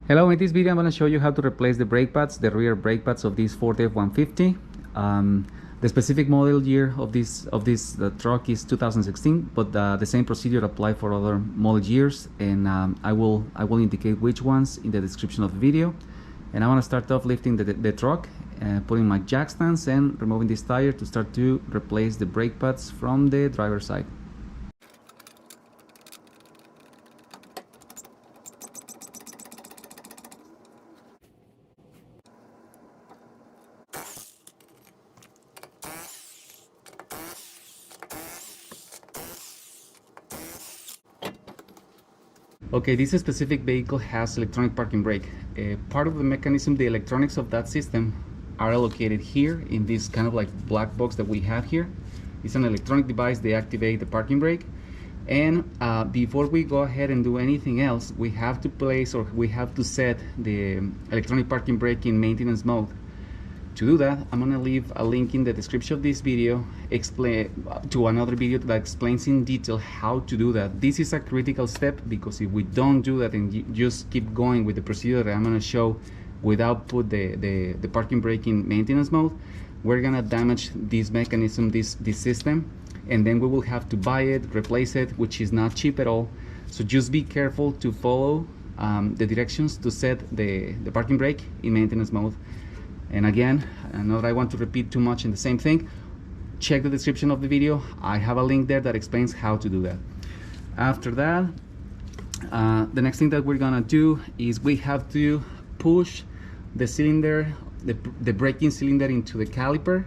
Hello, in this video I'm going to show you how to replace the brake pads, the rear brake pads of this Ford F-150. The specific model year of this truck is 2016, but the same procedure applies for other model years, and I will indicate which ones in the description of the video. And I want to start off lifting the truck, putting my jack stands and removing this tire to start to replace the brake pads from the driver's side. Okay, this specific vehicle has electronic parking brake. Part of the mechanism, the electronics of that system are located here in this kind of like black box that we have here. It's an electronic device. They activate the parking brake. And before we go ahead and do anything else, we have to place, or we have to set the electronic parking brake in maintenance mode. To do that, I'm going to leave a link in the description of this video to another video that explains in detail how to do that. This is a critical step, because if we don't do that and just keep going with the procedure that I'm going to show without put the parking brake in maintenance mode, we're going to damage this mechanism, this system, and then we will have to buy it, replace it, which is not cheap at all. So just be careful to follow the directions to set the parking brake in maintenance mode. And again, not that I want to repeat too much in the same thing, check the description of the video. I have a link there that explains how to do that. After that, the next thing that we're gonna do is we have to push the cylinder, the braking cylinder, into the caliper.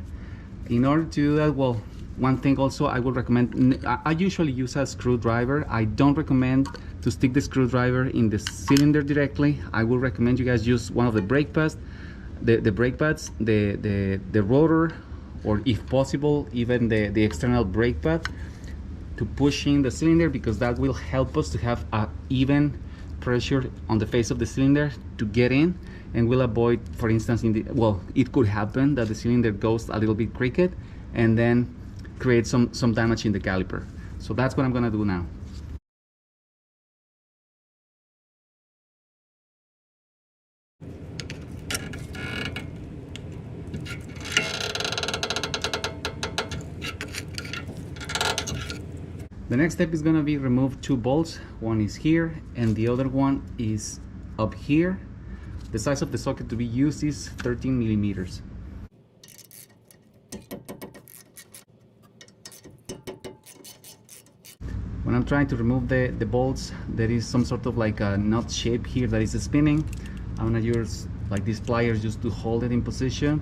In order to do that, well, one thing also I would recommend, I usually use a screwdriver. I don't recommend to stick the screwdriver in the cylinder directly. I would recommend you guys use one of the brake pads, the brake pads, the rotor, or if possible even the external brake pad, to push in the cylinder, because that will help us to have a even pressure on the face of the cylinder to get in, and will avoid, for instance, it could happen that the cylinder goes a little bit crooked and then create some damage in the caliper. So that's what I'm gonna do now. The next step is going to be remove two bolts. One is here and the other one is up here. The size of the socket to be used is 13 millimeters. When I'm trying to remove the bolts, there is some sort of like a nut shape here that is spinning. I'm going to use like these pliers just to hold it in position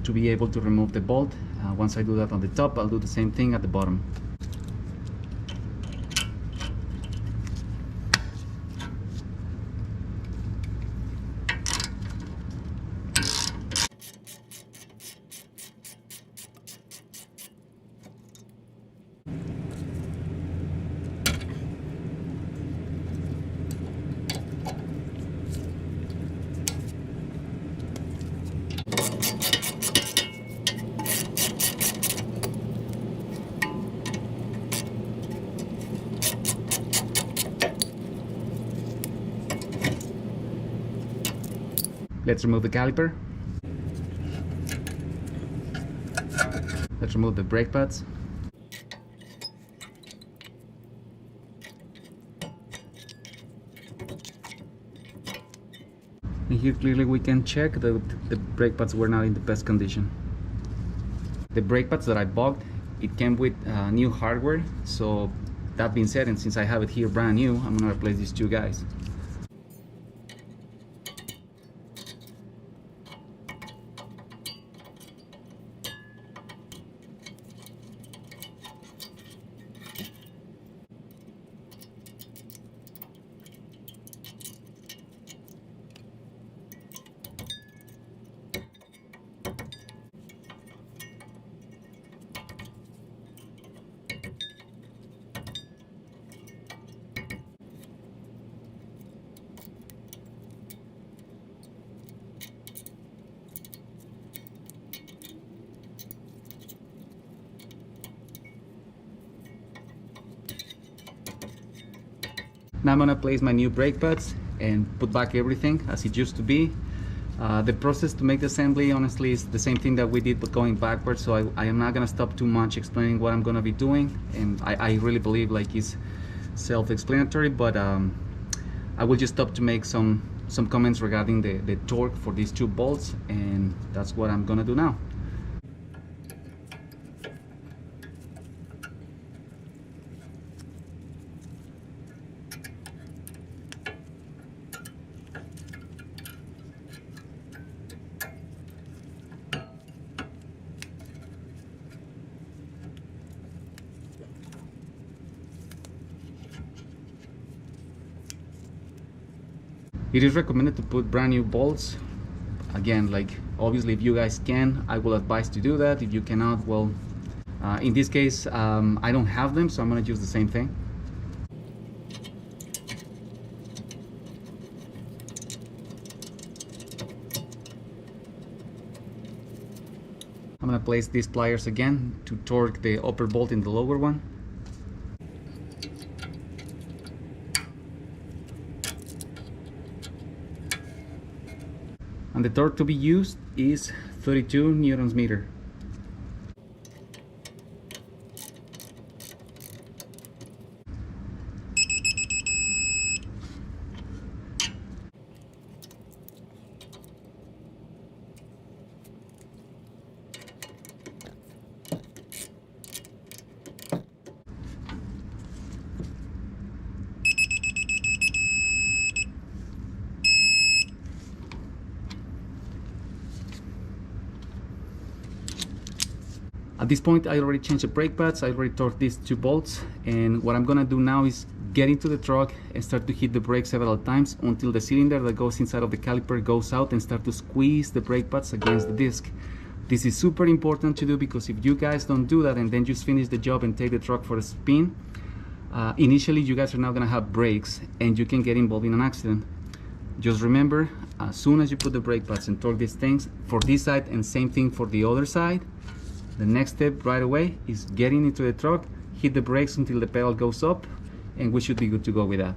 to be able to remove the bolt. Once I do that on the top, I'll do the same thing at the bottom. Let's remove the caliper. Let's remove the brake pads. And here clearly we can check that the brake pads were not in the best condition. The brake pads that I bought, it came with new hardware. So that being said, and since I have it here brand new, I'm gonna replace these two guys. Now I'm gonna place my new brake pads and put back everything as it used to be. The process to make the assembly honestly is the same thing that we did but going backwards, so I am not gonna stop too much explaining what I'm gonna be doing, and I really believe like it's self-explanatory, but I will just stop to make some comments regarding the torque for these two bolts, and that's what I'm gonna do now. It is recommended to put brand new bolts. Again, like obviously if you guys can, I will advise to do that. If you cannot, well, in this case I don't have them, so I'm gonna use the same thing. I'm gonna place these pliers again to torque the upper bolt in the lower one. And the torque to be used is 32 newtons meter. At this point, I already changed the brake pads, I already torqued these two bolts, and what I'm gonna do now is get into the truck and start to hit the brake several times until the cylinder that goes inside of the caliper goes out, and start to squeeze the brake pads against the disc. This is super important to do, because if you guys don't do that and then just finish the job and take the truck for a spin, initially you guys are now gonna have brakes and you can get involved in an accident. Just remember, as soon as you put the brake pads and torque these things for this side, and same thing for the other side, the next step right away is getting into the truck, hit the brakes until the pedal goes up, and we should be good to go with that.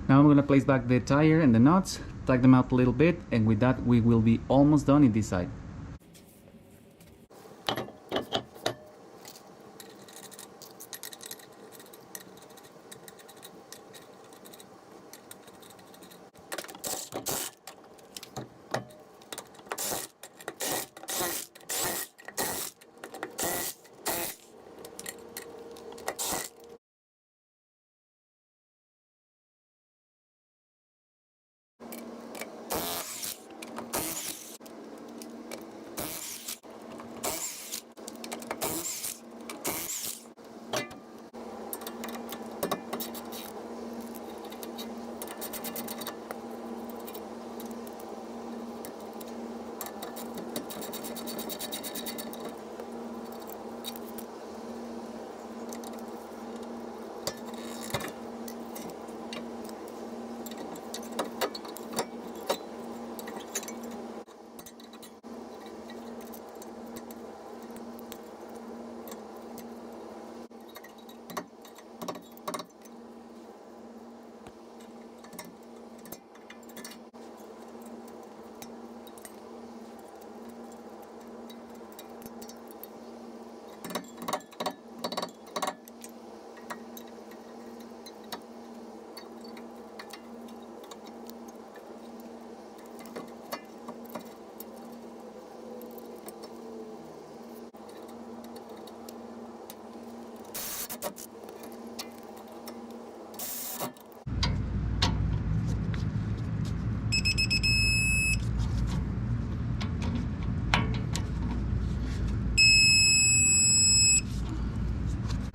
Now I'm going to place back the tire and the nuts, tighten them out a little bit, and with that we will be almost done in this side.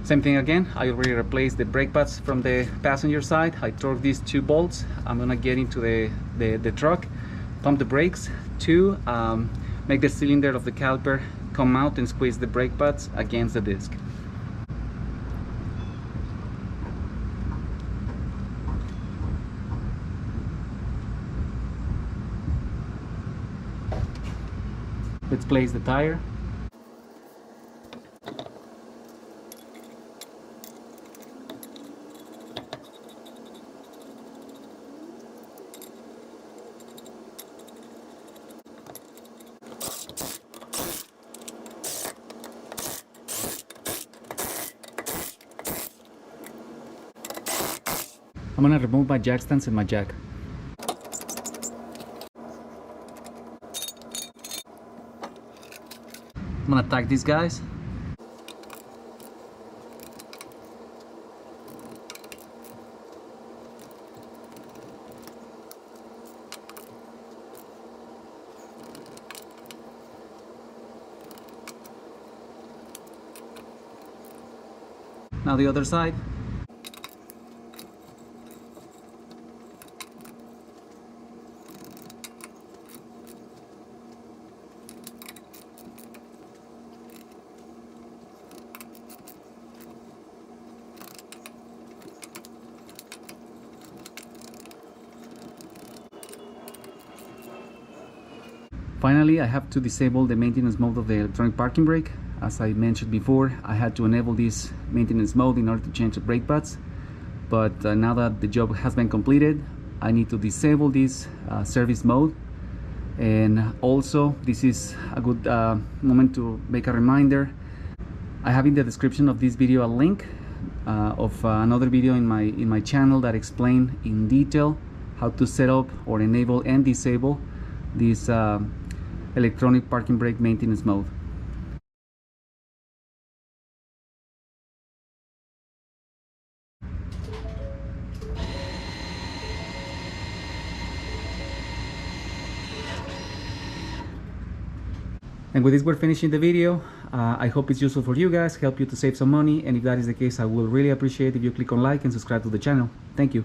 Same thing again, I already replaced the brake pads from the passenger side. I torqued these two bolts. I'm gonna get into the truck, pump the brakes to make the cylinder of the caliper come out and squeeze the brake pads against the disc. Let's place the tire. I'm gonna remove my jack stands and my jack. I'm gonna tag these guys. Now the other side. Finally, I have to disable the maintenance mode of the electronic parking brake. As I mentioned before, I had to enable this maintenance mode in order to change the brake pads. But now that the job has been completed, I need to disable this service mode. And also, this is a good moment to make a reminder. I have in the description of this video a link of another video in my channel that explain in detail how to set up or enable and disable this electronic parking brake maintenance mode. And with this, we're finishing the video. I hope it's useful for you guys, help you to save some money, and if that is the case, I will really appreciate if you click on like and subscribe to the channel. Thank you.